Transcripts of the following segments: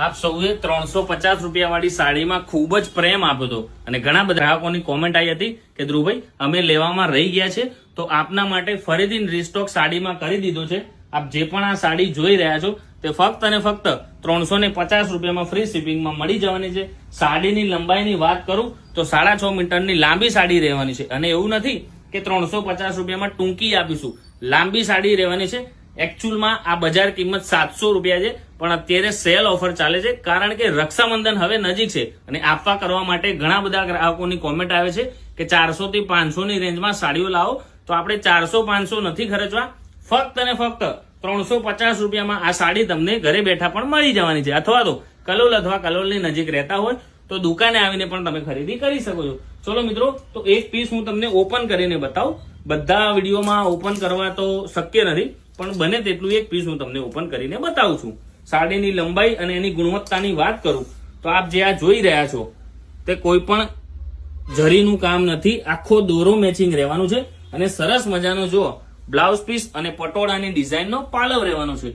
આપ સૌએ 350 રૂપિયા વાળી સાડીમાં ખૂબ જ પ્રેમ આપ્યો હતો અને ઘણા બધા ગ્રાહકોની કોમેન્ટ આવી હતી કે ધ્રુવભાઈ અમે લેવામાં રહી ગયા છે, તો આપના માટે ફરીથી રીસ્ટોક સાડીમાં કરી દીધો છે. આપ જે પણ આ સાડી જોઈ રહ્યા છો તે ફક્ત અને ફક્ત 350 રૂપિયામાં ફ્રી શિપિંગમાં મળી જવાની છે. સાડીની લંબાઈની વાત કરું તો 6.5 મીટરની લાંબી સાડી રહેવાની છે અને એવું નથી કે 350 રૂપિયામાં ટૂંકી આપીશું, લાંબી સાડી રહેવાની છે. એકચ્યુઅલમાં આ બજાર કિંમત 700 રૂપિયા છે, પણ અત્યારે સેલ ઓફર ચાલે છે કારણ કે રક્ષાબંધન હવે નજીક છે અને આપવા કરવા માટે ઘણા બધા ગ્રાહકોની કોમેન્ટ આવે છે કે 400 થી 500 ની રેન્જમાં સાડીઓ લાવો. તો આપણે 400-500 નથી ખર્ચવા, ફક્ત અને ફક્ત 350 રૂપિયામાં આ સાડી તમને ઘરે બેઠા પણ મળી જવાની છે. અથવા તો કલોલ અથવા કલોલની નજીક રહેતા હોય તો દુકાને આવીને પણ તમે ખરીદી કરી શકો છો. ચલો મિત્રો, તો એક પીસ હું તમને ઓપન કરીને બતાવું. બધા વિડીયોમાં ઓપન કરવા તો શક્ય નથી, પણ બને તેટલું એક પીસ હું તમને ઓપન કરીને બતાવું છું. સાડીની લંબાઈ અને એની ગુણવત્તાની વાત કરું તો આપ જે આ જોઈ રહ્યા છો તે કોઈ પણ જરીનું કામ નથી, આખો દોરો મેચિંગ રહેવાનું છે અને સરસ મજાનો જો બ્લાઉઝ પીસ અને પટોળાની ડિઝાઇનનો પાલવ રહેવાનો છે.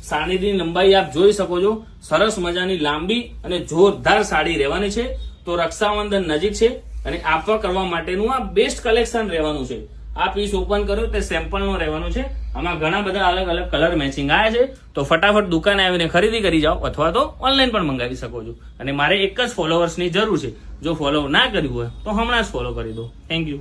સાડીની લંબાઈ આપ જોઈ શકો છો, સરસ મજાની લાંબી અને જોરદાર સાડી રહેવાની છે. તો રક્ષાબંધન નજીક છે અને આપવા કરવા માટેનું આ બેસ્ટ કલેક્શન રહેવાનું છે. આ પીસ ઓપન કર્યો તે સેમ્પલનો રહેવાનું છે. આમાં ઘણા બધા અલગ અલગ કલર મેચિંગ આવ્યા છે. તો ફટાફટ દુકાને આવીને ખરીદી કરી જાઓ અથવા તો ઓનલાઈન પણ મંગાવી શકો છો. અને મારે એક જ ફોલોવર્સની જરૂર છે, જો ફોલો ના કર્યું હોય તો હમણાં જ ફોલો કરી દો. Thank you.